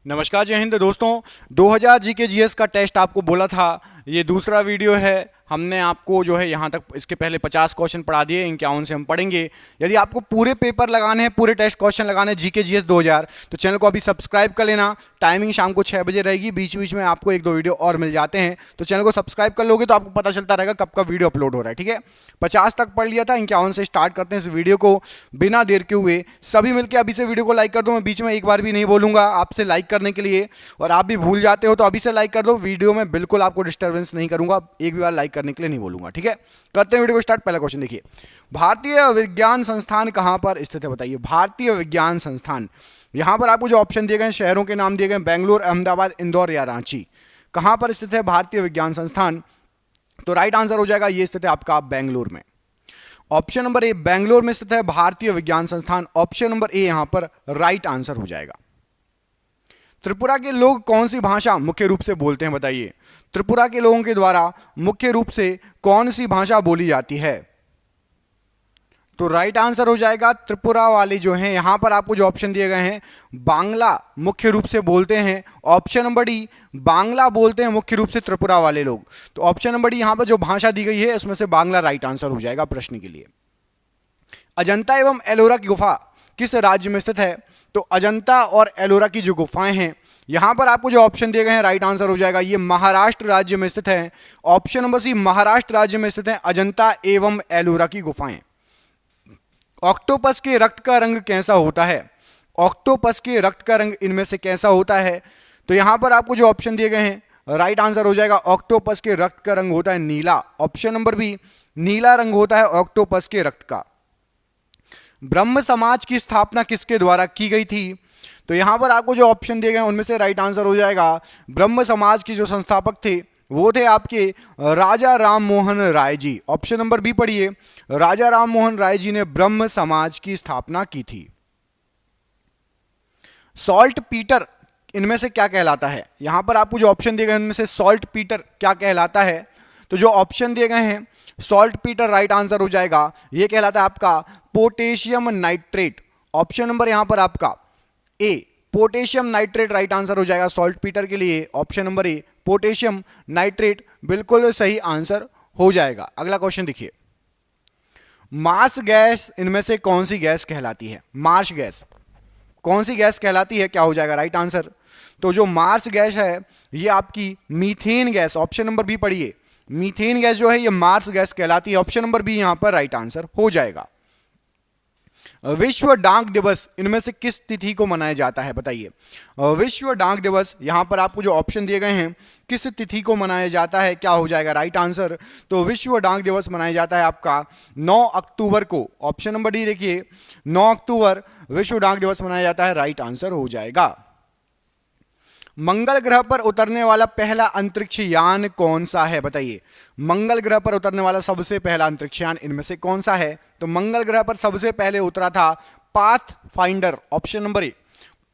नमस्कार, जय हिंद दोस्तों। 2000 जीके जीएस का टेस्ट आपको बोला था, ये दूसरा वीडियो है। हमने आपको जो है यहाँ तक इसके पहले 50 क्वेश्चन पढ़ा दिए, 51 से हम पढ़ेंगे। यदि आपको पूरे पेपर लगाने हैं, पूरे टेस्ट क्वेश्चन लगाने हैं जीके जीएस 2000, तो चैनल को अभी सब्सक्राइब कर लेना। टाइमिंग शाम को 6 बजे रहेगी, बीच बीच में आपको 1-2 वीडियो और मिल जाते हैं, तो चैनल को सब्सक्राइब कर लोगे तो आपको पता चलता रहेगा कब का वीडियो अपलोड हो रहा है। ठीक है, 50 तक पढ़ लिया था, 51 से स्टार्ट करते हैं इस वीडियो को बिना देर के हुए। सभी मिलकर अभी से वीडियो को लाइक कर दो। मैं बीच में एक बार भी नहीं बोलूंगा आपसे लाइक करने के लिए, और आप भी भूल जाते हो तो अभी से लाइक कर दो। वीडियो में बिल्कुल आपको डिस्टर्बेंस नहीं करूंगा, एक भी बार लाइक करने के लिए नहीं बोलूंगा। ठीक है, करते हैं वीडियो को स्टार्ट। पहला क्वेश्चन देखिए, भारतीय विज्ञान संस्थान कहां पर स्थित है? बताइए। भारतीय विज्ञान संस्थान, यहां पर आपको जो ऑप्शन दिए गए हैं, शहरों के नाम दिए गए, बेंगलुरु, अहमदाबाद, इंदौर या रांची। कहां पर स्थित है भारतीय विज्ञान संस्थान? तो राइट आंसर हो जाएगा, ये स्थित है आपका बेंगलुरु में। ऑप्शन नंबर ए, बेंगलुरु में स्थित है भारतीय विज्ञान संस्थान। ऑप्शन नंबर ए यहां पर राइट आंसर हो जाएगा। त्रिपुरा के लोग कौन सी भाषा मुख्य रूप से बोलते हैं? बताइए। त्रिपुरा के लोगों के द्वारा मुख्य रूप से कौन सी भाषा बोली जाती है? तो राइट आंसर हो जाएगा, त्रिपुरा वाले जो हैं, यहां पर आपको जो ऑप्शन दिए गए हैं, बांग्ला मुख्य रूप से बोलते हैं। ऑप्शन नंबर डी, बांग्ला बोलते हैं मुख्य रूप से त्रिपुरा वाले लोग। तो ऑप्शन नंबर डी, यहां पर जो भाषा दी गई है उसमें से बांग्ला राइट आंसर हो जाएगा प्रश्न के लिए। अजंता एवं एलोरा की गुफा किस राज्य में स्थित है? तो अजंता और एलोरा की जो गुफाएं हैं, यहां पर आपको जो ऑप्शन दिए गए हैं, राइट आंसर हो जाएगा, ये महाराष्ट्र राज्य में स्थित है। ऑप्शन नंबर सी, महाराष्ट्र राज्य में स्थित है अजंता एवं एलोरा की गुफाएं। ऑक्टोपस के रक्त का रंग कैसा होता है? ऑक्टोपस के रक्त का रंग इनमें से कैसा होता है? तो यहां पर आपको जो ऑप्शन दिए गए हैं, राइट आंसर हो जाएगा, ऑक्टोपस के रक्त का रंग होता है नीला। ऑप्शन नंबर बी, नीला रंग होता है ऑक्टोपस के रक्त का। ब्रह्म समाज की स्थापना किसके द्वारा की गई थी? तो यहां पर आपको जो ऑप्शन दिए गए हैं उनमें से राइट आंसर हो जाएगा, ब्रह्म समाज के जो संस्थापक थे वो थे आपके राजा Ram Mohan Rai ji. Option number B पढ़िए, राजा राम मोहन राय जी ने ब्रह्म समाज की स्थापना की थी। सॉल्ट पीटर इनमें से क्या कहलाता है? यहां पर आपको जो ऑप्शन दिए गए हैं उनमें से सॉल्ट पीटर क्या कहलाता है? तो जो ऑप्शन दिए गए हैं, सॉल्ट पीटर राइट आंसर हो जाएगा, यह कहलाता है आपका पोटेशियम नाइट्रेट। ऑप्शन नंबर यहां पर आपका ए, पोटेशियम नाइट्रेट राइट आंसर हो जाएगा सॉल्ट पीटर के लिए। Option number A, potassium nitrate बिल्कुल सही आंसर हो जाएगा। अगला क्वेश्चन देखिए, मार्स गैस इनमें से कौन सी गैस कहलाती है? मार्स गैस कौन सी गैस कहलाती है? क्या हो जाएगा राइट आंसर? तो जो मार्स गैस है ये आपकी methane gas, option number B पढ़िए, मीथेन गैस जो है ये मार्स गैस कहलाती है। ऑप्शन नंबर बी यहां पर राइट आंसर हो जाएगा। विश्व डाक दिवस इनमें से किस तिथि को मनाया जाता है? बताइए। विश्व डाक दिवस, यहां पर आपको जो ऑप्शन दिए गए हैं, किस तिथि को मनाया जाता है? क्या हो जाएगा राइट आंसर? तो विश्व डाक दिवस मनाया जाता है आपका 9 अक्टूबर को। ऑप्शन नंबर डी देखिए, 9 अक्टूबर विश्व डाक दिवस मनाया जाता है, राइट आंसर हो जाएगा। मंगल ग्रह पर उतरने वाला पहला अंतरिक्ष यान कौन सा है? बताइए। मंगल ग्रह पर उतरने वाला सबसे पहला अंतरिक्ष यान इनमें से कौन सा है? तो मंगल ग्रह पर सबसे पहले उतरा था path finder. Option number A,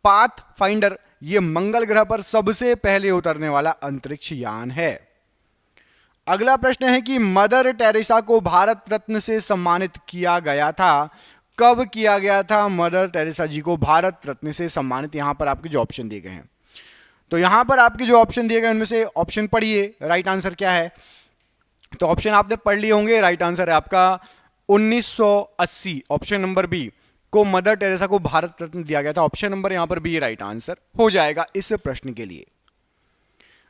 path finder, ये मंगल ग्रह पर सबसे पहले उतरने वाला अंतरिक्ष यान है। अगला प्रश्न है कि मदर टेरेसा को भारत रत्न से सम्मानित किया गया था। कब किया गया था मदर टेरेसा जी को भारत रत्न से सम्मानित? यहां पर आपके जो ऑप्शन दिए गए हैं, तो यहां पर आपके जो ऑप्शन दिए गए उनमें से ऑप्शन पढ़िए, राइट आंसर क्या है? तो ऑप्शन आपने पढ़ लिए होंगे, राइट आंसर है आपका 1980। ऑप्शन नंबर बी को मदर टेरेसा को भारत रत्न दिया गया था। ऑप्शन नंबर यहां पर बी राइट आंसर हो जाएगा इस प्रश्न के लिए।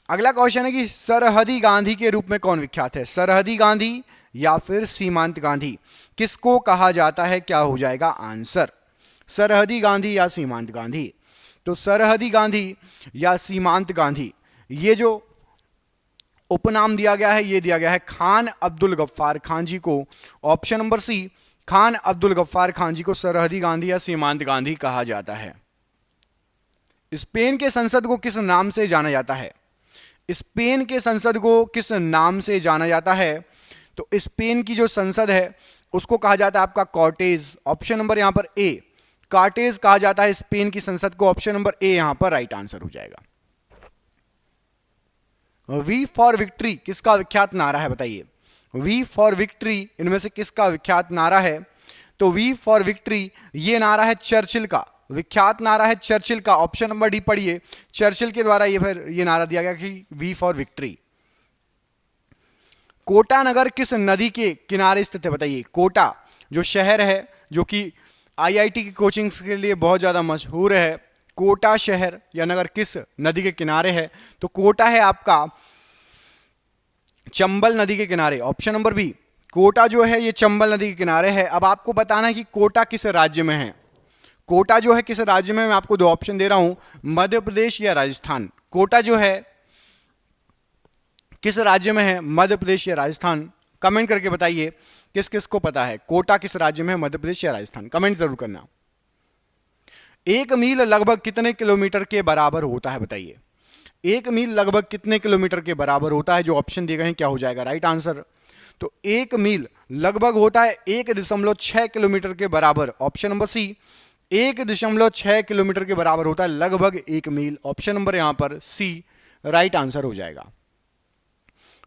अगला क्वेश्चन है कि सरहदी गांधी के रूप में कौन विख्यात है? सरहदी गांधी या फिर सीमांत गांधी, किसको कहा जाता है? क्या हो जाएगा आंसर? सरहदी गांधी या सीमांत गांधी? तो सरहदी गांधी या सीमांत गांधी, ये जो उपनाम दिया गया है ये दिया गया है खान अब्दुल गफ्फार खान जी को। Option number C, Khan Abdul Gaffar Khan ji को सरहदी गांधी या सीमांत गांधी कहा जाता है। स्पेन के संसद को किस नाम से जाना जाता है? स्पेन के संसद को किस नाम से जाना जाता है? तो स्पेन की जो संसद है उसको कहा जाता है आपका कॉर्टेज। ऑप्शन नंबर यहां पर ए, कार्टेज कहा जाता है स्पेन की संसद को। ऑप्शन नंबर ए यहां पर राइट आंसर हो जाएगा। वी फॉर विक्ट्री किसका विख्यात नारा है? बताइए। वी फॉर विक्ट्री इनमें से किसका विख्यात नारा है? तो वी फॉर विक्ट्री ये नारा है चर्चिल का। विख्यात नारा है चर्चिल का, ऑप्शन नंबर डी पढ़िए, चर्चिल के द्वारा ये नारा दिया गया कि वी फॉर विक्ट्री। कोटा नगर किस नदी के किनारे स्थित है बताइए। कोटा जो शहर है, जो कि आईआईटी की कोचिंग्स के लिए बहुत ज्यादा मशहूर है, कोटा शहर या नगर किस नदी के किनारे है? तो कोटा है आपका चंबल नदी के किनारे, ऑप्शन नंबर बी। कोटा जो है ये चंबल नदी के किनारे है। अब आपको बताना है कि कोटा किस राज्य में है। कोटा जो है किस राज्य में, मैं आपको दो ऑप्शन दे रहा हूं, मध्य प्रदेश या राजस्थान। कोटा जो है किस राज्य में है, मध्य प्रदेश या राजस्थान? कमेंट करके बताइए किस किस को पता है कोटा किस राज्य में है, मध्य प्रदेश या राजस्थान, कमेंट जरूर करना। 1 मील लगभग कितने किलोमीटर के बराबर होता है बताइए। 1 मील लगभग कितने किलोमीटर के बराबर होता है? जो ऑप्शन दिए गए हैं क्या हो जाएगा राइट आंसर? तो 1 मील लगभग होता है 1.6 किलोमीटर के बराबर, ऑप्शन नंबर सी। 1.6 किलोमीटर के बराबर होता है लगभग 1 मील, ऑप्शन नंबर यहां पर सी राइट आंसर हो जाएगा।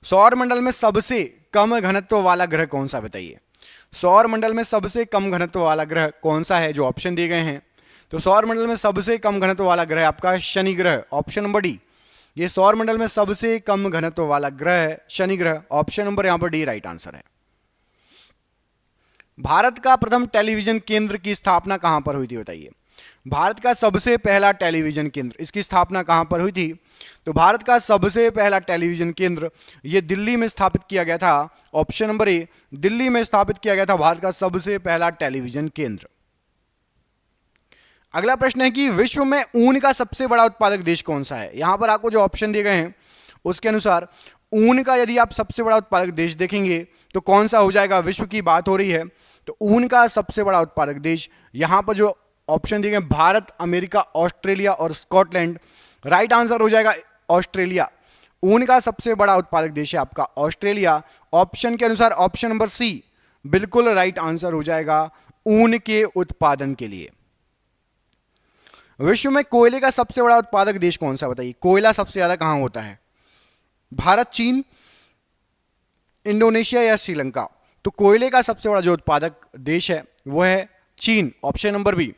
सौर मंडल में सबसे कम घनत्व वाला ग्रह कौन सा बताइए। सौर मंडल में सबसे कम घनत्व वाला ग्रह कौन सा है? जो ऑप्शन दिए गए हैं, तो सौर मंडल में सबसे कम घनत्व वाला ग्रह आपका शनि ग्रह, ऑप्शन नंबर डी। ये सौर मंडल में सबसे कम घनत्व वाला ग्रह है शनि ग्रह, ऑप्शन नंबर यहां पर डी राइट आंसर है। भारत का प्रथम टेलीविजन केंद्र की स्थापना कहां पर हुई थी बताइए। भारत का सबसे पहला टेलीविजन केंद्र, इसकी स्थापना कहां पर हुई थी? तो भारत का सबसे पहला टेलीविजन केंद्र यह दिल्ली में स्थापित किया गया था, ऑप्शन नंबर ए। दिल्ली में स्थापित किया गया था भारत का सबसे पहला टेलीविजन केंद्र। अगला प्रश्न है कि विश्व में ऊन का सबसे बड़ा उत्पादक देश कौन सा है। यहां पर आपको जो ऑप्शन दिए गए हैं उसके अनुसार ऊन का यदि आप सबसे बड़ा उत्पादक देश देखेंगे तो कौन सा हो जाएगा? विश्व की बात हो रही है तो ऊन का सबसे बड़ा उत्पादक देश, यहां पर जो ऑप्शन दिए गए भारत, अमेरिका, ऑस्ट्रेलिया और स्कॉटलैंड, राइट आंसर हो जाएगा ऑस्ट्रेलिया। ऊन का सबसे बड़ा उत्पादक देश है आपका ऑस्ट्रेलिया, ऑप्शन के अनुसार ऑप्शन नंबर सी बिल्कुल राइट आंसर हो जाएगा ऊन के उत्पादन के लिए। विश्व में कोयले का सबसे बड़ा उत्पादक देश कौन सा बताइए। कोयला सबसे ज्यादा कहां होता है? भारत, चीन, इंडोनेशिया या श्रीलंका? तो कोयले का सबसे बड़ा जो उत्पादक देश है वो है चीन, ऑप्शन नंबर बी।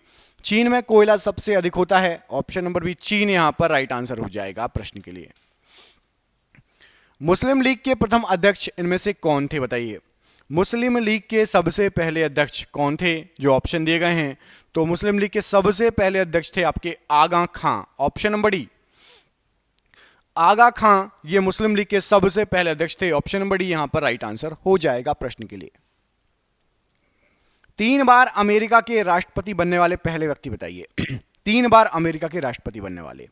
चीन में कोयला सबसे अधिक होता है, ऑप्शन नंबर बी चीन यहां पर राइट आंसर हो जाएगा प्रश्न के लिए। मुस्लिम लीग के प्रथम अध्यक्ष इनमें से कौन थे बताइए। मुस्लिम लीग के सबसे पहले अध्यक्ष कौन थे? जो ऑप्शन दिए गए हैं तो मुस्लिम लीग के सबसे पहले अध्यक्ष थे आपके आगा खां, ऑप्शन नंबर डी। आगा खां ये मुस्लिम लीग के सबसे पहले अध्यक्ष थे, ऑप्शन नंबर डी यहां पर राइट आंसर हो जाएगा प्रश्न के लिए। 3 बार अमेरिका के राष्ट्रपति बनने वाले पहले व्यक्ति बताइए। 3 बार अमेरिका के राष्ट्रपति बनने वाले,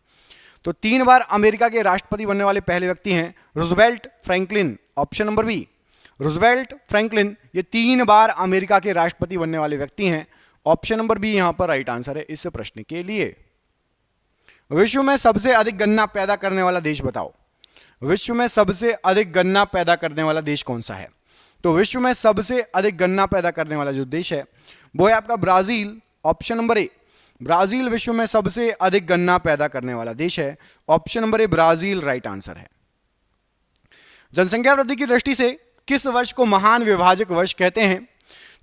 तो 3 बार अमेरिका के राष्ट्रपति बनने वाले पहले व्यक्ति हैं Roosevelt Franklin, option number B. Roosevelt Franklin ये 3 बार अमेरिका के राष्ट्रपति बनने वाले व्यक्ति हैं, ऑप्शन नंबर बी यहां पर राइट आंसर है इस प्रश्न के लिए। विश्व में सबसे अधिक गन्ना पैदा करने वाला देश बताओ। विश्व में सबसे अधिक गन्ना पैदा करने वाला देश कौन सा है? तो विश्व में सबसे अधिक गन्ना पैदा करने वाला जो देश है वो है आपका Brazil, option number A. Brazil विश्व में सबसे अधिक गन्ना पैदा करने वाला देश है, option number A Brazil right answer है। जनसंख्या वृद्धि की दृष्टि से किस वर्ष को महान विभाजक वर्ष कहते हैं?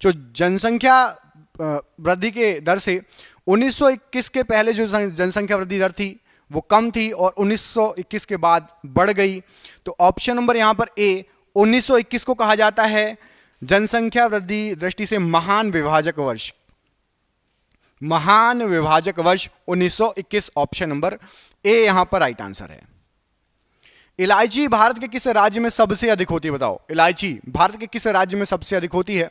जो जनसंख्या वृद्धि के दर से 1921 के पहले जो जनसंख्या वृद्धि दर थी वो कम थी और 1921 के बाद बढ़ गई, तो ऑप्शन नंबर यहां पर ए 1921 को कहा जाता है जनसंख्या वृद्धि दृष्टि से महान विभाजक वर्ष। महान विभाजक वर्ष 1921, ऑप्शन नंबर ए यहां पर राइट आंसर है। इलायची भारत के किस राज्य में सबसे अधिक होती है बताओ। इलायची भारत के किस राज्य में सबसे अधिक होती है?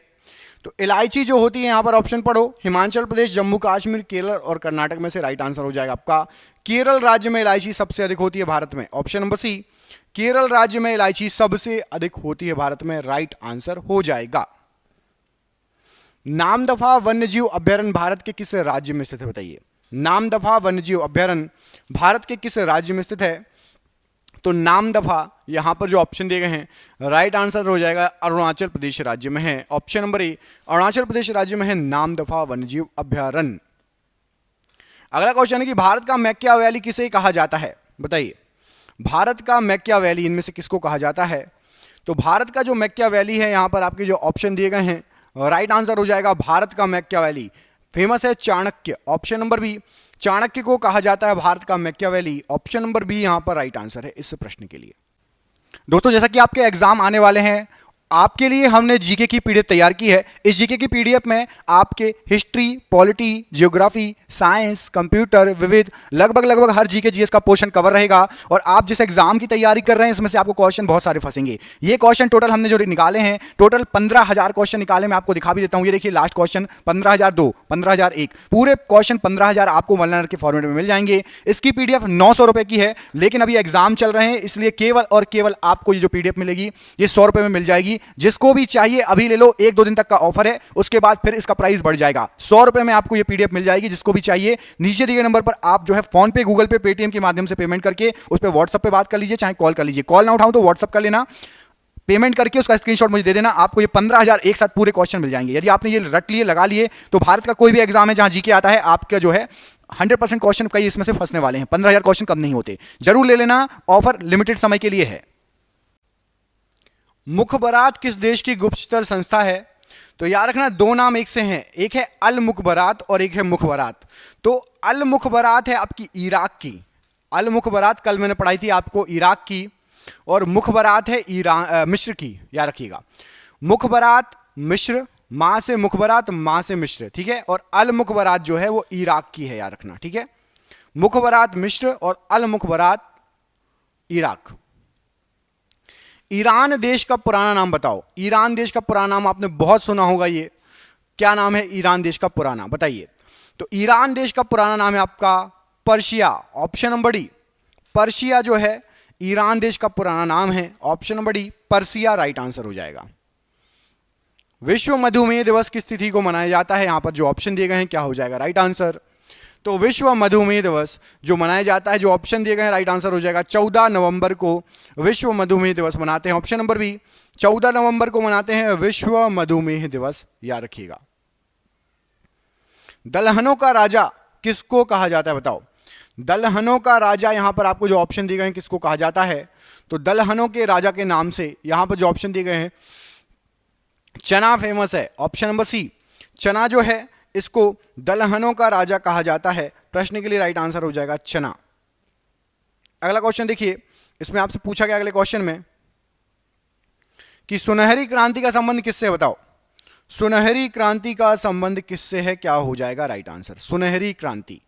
तो इलायची जो होती है यहां पर ऑप्शन पढ़ो, हिमाचल प्रदेश, जम्मू कश्मीर, केरल और कर्नाटक में से राइट आंसर हो जाएगा आपका केरल राज्य में इलायची सबसे अधिक होती है भारत में, ऑप्शन नंबर सी। केरल राज्य में इलायची सबसे अधिक होती है भारत में, राइट आंसर हो जाएगा। नामदफा वन्यजीव अभयारण्य भारत के किस राज्य में स्थित है बताइए। नामदफा वन्यजीव अभयारण्य भारत के किस राज्य में स्थित है? तो नामदफा यहां पर जो ऑप्शन दिए गए हैं राइट आंसर हो जाएगा अरुणाचल प्रदेश राज्य में है, option number A Arunachal Pradesh राज्य में है नामदफा वन्यजीव अभयारण्य। अगला क्वेश्चन है कि भारत का मैकियावेली किसे कहा जाता है बताइए। भारत का मैकियावेली इनमें से किसको कहा जाता है? तो भारत का जो मैकियावेली है यहां पर आपके जो ऑप्शन दिए गए हैं राइट आंसर हो जाएगा भारत का मैकियावेली फेमस है Chanakya, option number B. Chanakya को कहा जाता है भारत का मैकियावेली, ऑप्शन नंबर बी यहां पर राइट आंसर है इस प्रश्न के लिए। दोस्तों जैसा कि आपके एग्जाम आने वाले हैं, आपके लिए हमने जीके की पीडीएफ तैयार की है। इस जीके की पीडीएफ में आपके history, polity, geography, science, computer, विविध लगभग हर जीके जीएस का पोर्शन कवर रहेगा। और आप जिस एग्जाम की तैयारी कर रहे हैं इसमें से आपको क्वेश्चन बहुत सारे फंसेंगे। ये क्वेश्चन टोटल हमने जो निकाले हैं, टोटल 15,000 क्वेश्चन निकाले, मैं आपको दिखा भी देता हूं। ये देखिए लास्ट क्वेश्चन 15,002, 15,001, पूरे क्वेश्चन 15,000 आपको वन लाइनर के फॉर्मेट में मिल जाएंगे। इसकी पीडीएफ 900 रुपए की है, लेकिन अभी एग्जाम चल रहे हैं इसलिए केवल और केवल आपको ये जो पीडीएफ मिलेगी ये 100 रुपए में मिल जाएगी। जिसको भी चाहिए अभी ले लो, 1-2 दिन तक का ऑफर है, उसके बाद फिर इसका प्राइस बढ़ जाएगा। 100 रुपए में आपको ये पीडीएफ मिल जाएगी। जिसको भी चाहिए नीचे दिए गए नंबर पर आप जो है फोन पे, गूगल पे, पेटीएम के माध्यम से पेमेंट करके उस पर व्हाट्सएप पे बात कर लीजिए, चाहे कॉल कर लीजिए। कॉल ना उठाऊं तो व्हाट्सएप कर लेना, पेमेंट करके उसका स्क्रीनशॉट मुझे दे देना। आपको ये 15,000 एक साथ पूरे क्वेश्चन मिल जाएंगे। यदि आपने ये रट लिए, लगा लिए, तो भारत का कोई भी एग्जाम है जहां जीके आता है, आपका जो है 100% क्वेश्चन कई इसमें से फंसने वाले हैं। 15,000 क्वेश्चन कम नहीं होते, जरूर ले लेना, ऑफर लिमिटेड समय के लिए है। मुखबरात किस देश की गुप्तचर संस्था है? तो याद रखना दो नाम एक से हैं, एक है अल मुखबरात और एक है मुखबरात। तो अल मुखबरात है आपकी इराक की, अल मुखबरात कल मैंने पढ़ाई थी आपको इराक की, और मुखबरात है मिस्र की। याद रखिएगा, मुखबरात मिस्र, मां से मुखबरात, मां से मिस्र, ठीक है। और अल मुखबरात जो है वो इराक की है, याद रखना, ठीक है। मुखबरात मिस्र और अल मुखबरात इराक। ईरान देश का पुराना नाम बताओ। ईरान देश का पुराना नाम आपने बहुत सुना होगा, ये क्या नाम है ईरान देश का पुराना, बताइए। तो ईरान देश का पुराना नाम है आपका Persia, option number D. Persia जो है ईरान देश का पुराना नाम है, option number D Persia right answer हो जाएगा। विश्व मधुमेह दिवस किस तिथि को मनाया जाता है? यहां पर जो ऑप्शन दिए गए हैं क्या हो जाएगा राइट आंसर? तो विश्व मधुमेह दिवस जो मनाया जाता है, जो ऑप्शन दिए गए हैं राइट आंसर हो जाएगा 14 नवंबर को विश्व मधुमेह दिवस मनाते हैं, ऑप्शन नंबर बी 14 नवंबर को मनाते हैं विश्व मधुमेह दिवस, याद रखिएगा। दलहनों का राजा किसको कहा जाता है बताओ? दलहनों का राजा यहां पर आपको जो ऑप्शन दिए गए हैं किसको कहा जाता है? तो दलहनों के राजा के नाम से यहां पर जो ऑप्शन दिए गए हैं, चना फेमस है, ऑप्शन नंबर सी। चना जो है इसको दलहनों का राजा कहा जाता है, प्रश्न के लिए राइट आंसर हो जाएगा चना। अगला क्वेश्चन देखिए, इसमें आपसे पूछा गया अगले क्वेश्चन में कि सुनहरी क्रांति का संबंध किससे है बताओ? सुनहरी क्रांति का संबंध किससे है, क्या हो जाएगा राइट आंसर? सुनहरी क्रांति,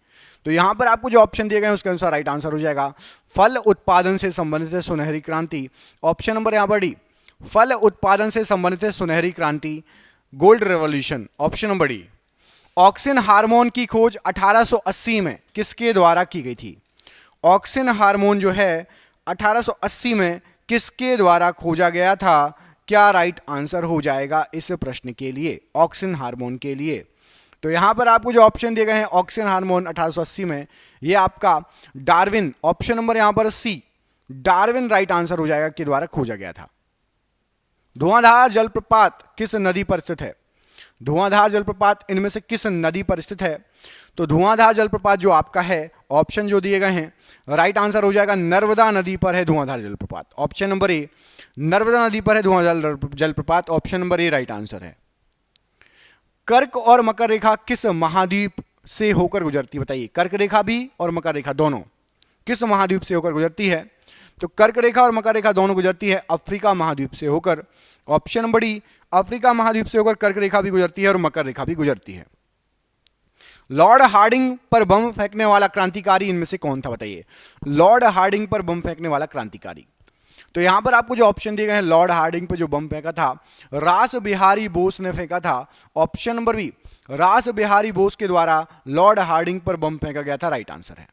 तो यहां पर आपको जो ऑप्शन दिए गए हैं उसके अनुसार राइट आंसर हो जाएगा फल उत्पादन से संबंधित है सुनहरी क्रांति, ऑप्शन नंबर यहां पर डी। फल उत्पादन से संबंधित है सुनहरी क्रांति, gold revolution, option number D. Auxin hormone की खोज 1880 में किसके द्वारा की गई थी? ऑक्सिन हार्मोन जो है 1880 में किसके द्वारा खोजा गया था? क्या राइट आंसर हो जाएगा इस प्रश्न के लिए, ऑक्सिन हार्मोन के लिए? तो यहां पर आपको जो ऑप्शन दिए गए हैं ऑक्सिन हार्मोन 1880 में, ये आपका डार्विन, ऑप्शन नंबर यहां पर सी, डार्विन राइट आंसर हो जाएगा, के द्वारा खोजा गया था। धुआंधार जलप्रपात किस नदी पर स्थित है? धुआंधार जलप्रपात इनमें से किस नदी पर स्थित है? तो धुआंधार जलप्रपात जो आपका है, ऑप्शन जो दिए गए हैं राइट आंसर हो जाएगा नर्मदा नदी पर है धुआंधार जलप्रपात, ऑप्शन नंबर ए। नर्मदा नदी पर है धुआंधार जलप्रपात, option number A right answer है। कर्क और मकर रेखा किस महाद्वीप से होकर गुजरती है बताइए? कर्क रेखा भी और मकर रेखा दोनों किस महाद्वीप से होकर गुजरती है? तो कर्क रेखा और मकर रेखा दोनों गुजरती है अफ्रीका महाद्वीप से होकर, ऑप्शन नंबर डी। अफ्रीका महाद्वीप से होकर कर्क रेखा भी गुजरती है और मकर रेखा भी गुजरती है। लॉर्ड हार्डिंग पर बम फेंकने वाला क्रांतिकारी इनमें से कौन था बताइए? लॉर्ड हार्डिंग पर बम फेंकने वाला क्रांतिकारी, तो यहां पर आपको जो ऑप्शन दिए गए हैं, लॉर्ड हार्डिंग पर जो बम फेंका था रास बिहारी बोस ने फेंका था, ऑप्शन नंबर बी। रास बिहारी बोस के द्वारा लॉर्ड हार्डिंग पर बम फेंका गया था, राइट आंसर है।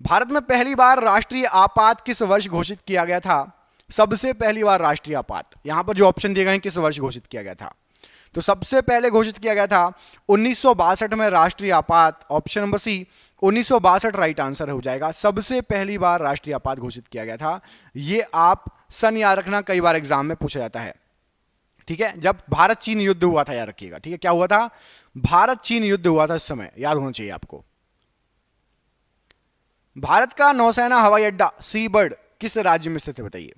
भारत में पहली बार राष्ट्रीय आपात किस वर्ष घोषित किया गया था? सबसे पहली बार राष्ट्रीय आपात, यहां पर जो ऑप्शन दिए गए हैं किस वर्ष घोषित किया गया था? तो सबसे पहले घोषित किया गया था 1962 में राष्ट्रीय आपात, option number C 1962 right answer हो जाएगा। सबसे पहली बार राष्ट्रीय आपात घोषित किया गया था, ये आप सन याद रखना, कई बार एग्जाम में पूछा जाता है, ठीक है। जब भारत चीन युद्ध हुआ था, याद रखिएगा, ठीक है। क्या हुआ था? भारत चीन युद्ध हुआ था, इस समय याद होना चाहिए आपको। भारत का नौसेना हवाई अड्डा सी बर्ड किस राज्य में स्थित है बताइए?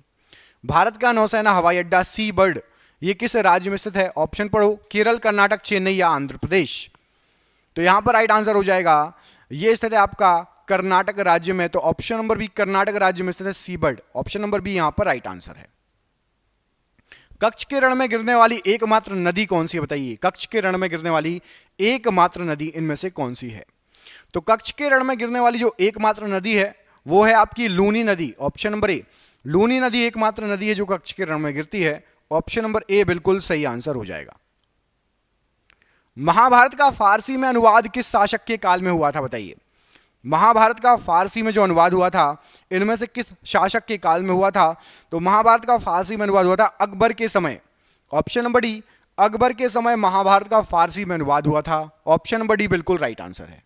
भारत का नौसेना हवाई अड्डा सी बर्ड ये किस राज्य में स्थित है? ऑप्शन पढ़ो, केरल, कर्नाटक, चेन्नई या आंध्र प्रदेश। तो यहां पर राइट आंसर हो जाएगा, ये स्थित है आपका कर्नाटक राज्य में। तो ऑप्शन नंबर बी कर्नाटक राज्य में स्थित है सीबर्ड, ऑप्शन नंबर बी यहां पर राइट आंसर है। कच्छ के रण में गिरने वाली एकमात्र नदी कौन सी है? बताइए, कच्छ के रण में गिरने वाली एकमात्र नदी इनमें से कौन सी है? तो कच्छ के रण में गिरने वाली जो एकमात्र नदी है वो है आपकी लूनी नदी, ऑप्शन नंबर ए। लूनी नदी एकमात्र नदी है जो कच्छ के रण में गिरती है, ऑप्शन नंबर ए बिल्कुल सही आंसर हो जाएगा। महाभारत का फारसी में अनुवाद किस शासक के काल में हुआ था? बताइए, महाभारत का फारसी में जो अनुवाद हुआ था इनमें से किस शासक के काल में हुआ था? तो महाभारत का फारसी में अनुवाद हुआ था अकबर के समय, ऑप्शन नंबर डी। अकबर के समय महाभारत का फारसी में अनुवाद हुआ था, ऑप्शन नंबर डी बिल्कुल राइट आंसर है।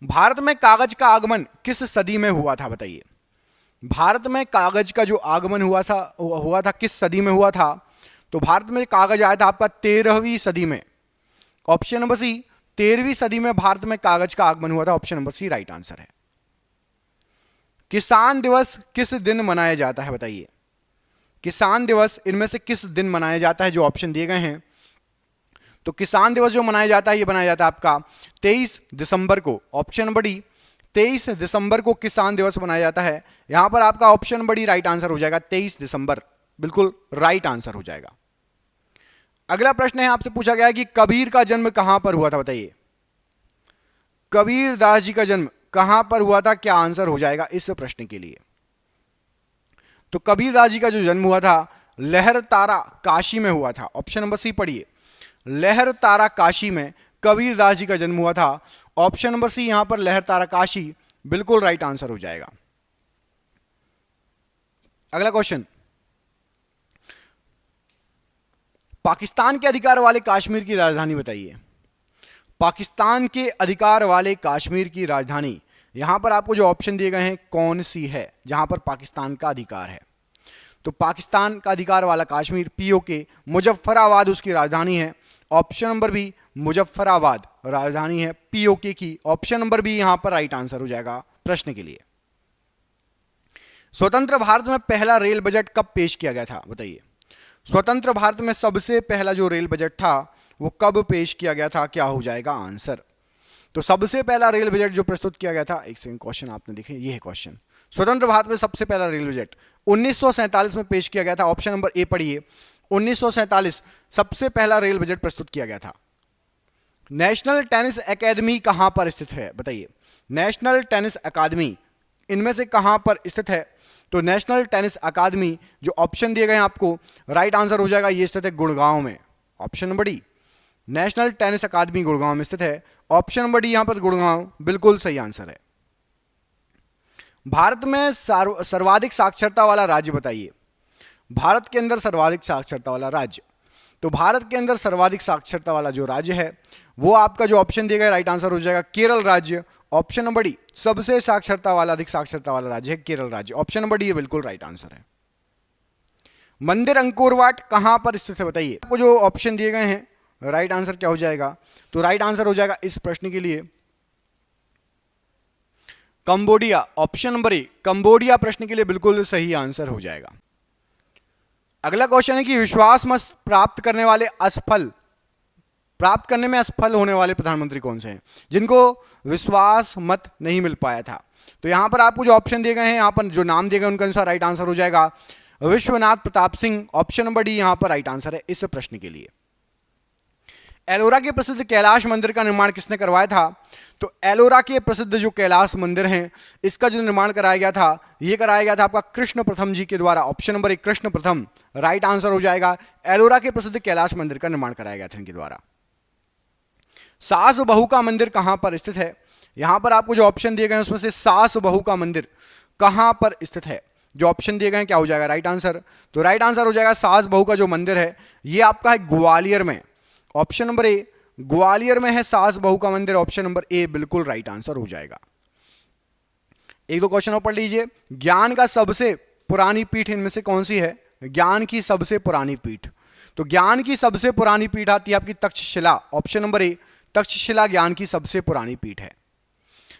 भारत में कागज का आगमन किस सदी में हुआ था? बताइए, भारत में कागज का जो आगमन हुआ था किस सदी में हुआ था? तो भारत में कागज आया था आपका 13वीं सदी में, ऑप्शन नंबर सी। 13वीं सदी में भारत में कागज का आगमन हुआ था, option number C right answer है। किसान दिवस किस दिन मनाया जाता है? बताइए, किसान दिवस इनमें से किस दिन मनाया जाता है? जो ऑप्शन दिए गए हैं, तो किसान दिवस जो मनाया जाता है ये मनाया जाता है आपका 23 दिसंबर को, ऑप्शन नंबर डी। 23 दिसंबर को किसान दिवस मनाया जाता है। यहां पर आपका option number D right answer हो जाएगा, 23 दिसंबर बिल्कुल राइट आंसर हो जाएगा। अगला प्रश्न है, आपसे पूछा गया है कि कबीर का जन्म कहां पर हुआ था? बताइए, कबीर दास जी का जन्म कहां पर हुआ था? क्या आंसर हो जाएगा इस प्रश्न के लिए? तो कबीर दास जी का जो जन्म हुआ था लहर तारा काशी में हुआ था, ऑप्शन नंबर सी पढ़िए। लहर तारा काशी में कबीर दास जी का जन्म हुआ था, ऑप्शन नंबर सी यहां पर लहर तारा काशी बिल्कुल राइट आंसर हो जाएगा। अगला क्वेश्चन, पाकिस्तान के अधिकार वाले कश्मीर की राजधानी बताइए। पाकिस्तान के अधिकार वाले कश्मीर की राजधानी, यहां पर आपको जो ऑप्शन दिए गए हैं कौन सी है जहां पर पाकिस्तान का अधिकार है? तो पाकिस्तान का अधिकार वाला कश्मीर पीओके, मुजफ्फराबाद उसकी राजधानी है, ऑप्शन नंबर बी मुजफ्फराबाद राजधानी है पीओके की, ऑप्शन नंबर बी यहां पर राइट आंसर हो जाएगा प्रश्न के लिए। स्वतंत्र भारत में पहला रेल बजट कब पेश किया गया था? बताइए, स्वतंत्र भारत में सबसे पहला जो रेल बजट था वो कब पेश किया गया था? क्या हो जाएगा आंसर? तो सबसे पहला रेल बजट जो प्रस्तुत किया गया था, एक सेकंड क्वेश्चन आपने देखे, ये है क्वेश्चन। स्वतंत्र भारत में सबसे पहला रेल बजट 1947 में पेश किया गया था, ऑप्शन नंबर ए पढ़िए। 1947 सबसे पहला रेल बजट प्रस्तुत किया गया था। नेशनल टेनिस एकेडमी कहां पर स्थित है? बताइए, नेशनल टेनिस अकादमी इनमें से कहां पर स्थित है? तो नेशनल टेनिस अकादमी जो ऑप्शन दिए गए हैं आपको राइट आंसर हो जाएगा, ये स्थित है गुड़गांव में, option number D. National tennis academy Gurgaon में स्थित है, ऑप्शन नंबर डी यहां पर गुड़गांव बिल्कुल सही आंसर है। भारत में सर्वाधिक साक्षरता वाला राज्य बताइए। भारत के अंदर सर्वाधिक साक्षरता वाला राज्य, तो भारत के अंदर सर्वाधिक साक्षरता वाला जो राज्य है वो आपका जो ऑप्शन दिया गया राइट आंसर हो जाएगा केरल राज्य, ऑप्शन नंबर डी। सबसे साक्षरता वाला, अधिक साक्षरता वाला राज्य है केरल राज्य, ऑप्शन नंबर डी बिल्कुल राइट आंसर है। मंदिर अंकोर वाट कहां पर स्थित है? बताइए, आपको जो ऑप्शन दिए गए हैं राइट आंसर क्या हो जाएगा? तो राइट आंसर हो जाएगा इस प्रश्न के लिए Cambodia, option number A Cambodia प्रश्न के लिए बिल्कुल सही आंसर हो जाएगा। अगला क्वेश्चन है कि विश्वास मत प्राप्त करने वाले असफल, प्राप्त करने में असफल होने वाले प्रधानमंत्री कौन से हैं जिनको विश्वास मत नहीं मिल पाया था? तो यहां पर आपको जो ऑप्शन दिए गए हैं, यहां पर जो नाम दिए गए उनके अनुसार राइट आंसर हो जाएगा Vishwanath Pratap Singh, option number D यहां पर राइट आंसर है इस प्रश्न के लिए। एलोरा के प्रसिद्ध कैलाश मंदिर का निर्माण किसने करवाया था? तो एलोरा के प्रसिद्ध जो कैलाश मंदिर हैं इसका जो निर्माण कराया गया था ये कराया गया था आपका कृष्ण प्रथम जी के द्वारा, ऑप्शन नंबर एक कृष्ण प्रथम राइट आंसर हो जाएगा। एलोरा के प्रसिद्ध कैलाश मंदिर का निर्माण कराया गया था इनके द्वारा। सास बहू का मंदिर कहां पर स्थित है? यहां पर आपको जो ऑप्शन दिए गए हैं उसमें से सास बहू का मंदिर कहां पर स्थित है? जो ऑप्शन दिए गए हैं क्या हो जाएगा राइट आंसर? तो राइट आंसर हो जाएगा सास बहू का जो मंदिर है ये आपका है ग्वालियर में, ऑप्शन नंबर ए ग्वालियर में है सास बहू का मंदिर, ऑप्शन नंबर ए बिल्कुल राइट आंसर हो जाएगा। एक दो क्वेश्चन और पढ़ लीजिए। ज्ञान का सबसे पुरानी पीठ इनमें से कौन सी है? ज्ञान की सबसे पुरानी पीठ, तो ज्ञान की सबसे पुरानी पीठ आती है आपकी Takshashila, option number A Takshashila ज्ञान की सबसे पुरानी पीठ है।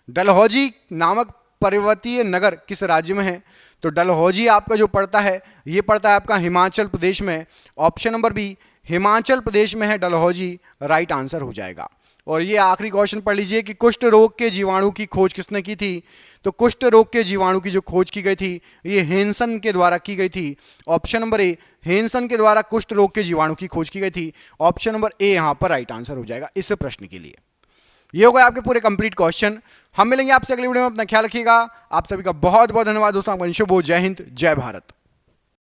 डलहौजी नामक पर्वतीय नगर किस राज्य में है? तो डलहौजी आपका जो पड़ता है ये पड़ता है आपका हिमाचल प्रदेश में। Option number B Himachal Pradesh में है डलहौजी, राइट आंसर हो जाएगा। और ये आखिरी क्वेश्चन पढ़ लीजिए कि कुष्ठ रोग के जीवाणु की खोज किसने की थी? तो कुष्ठ रोग के जीवाणु की जो खोज की गई थी ये हेनसन के द्वारा की गई थी। ऑप्शन नंबर ए हेनसन के द्वारा कुष्ठ रोग के जीवाणु की खोज की गई थी। ऑप्शन नंबर ए यहां पर राइट आंसर हो जाएगा इस प्रश्न के लिए। ये हो गए आपके पूरे कंप्लीट क्वेश्चन। हम मिलेंगे आपसे अगली वीडियो में, अपना ख्याल रखिएगा। आप सभी का बहुत बहुत धन्यवाद दोस्तों। आपका शुभ हो। जय हिंद, जय भारत।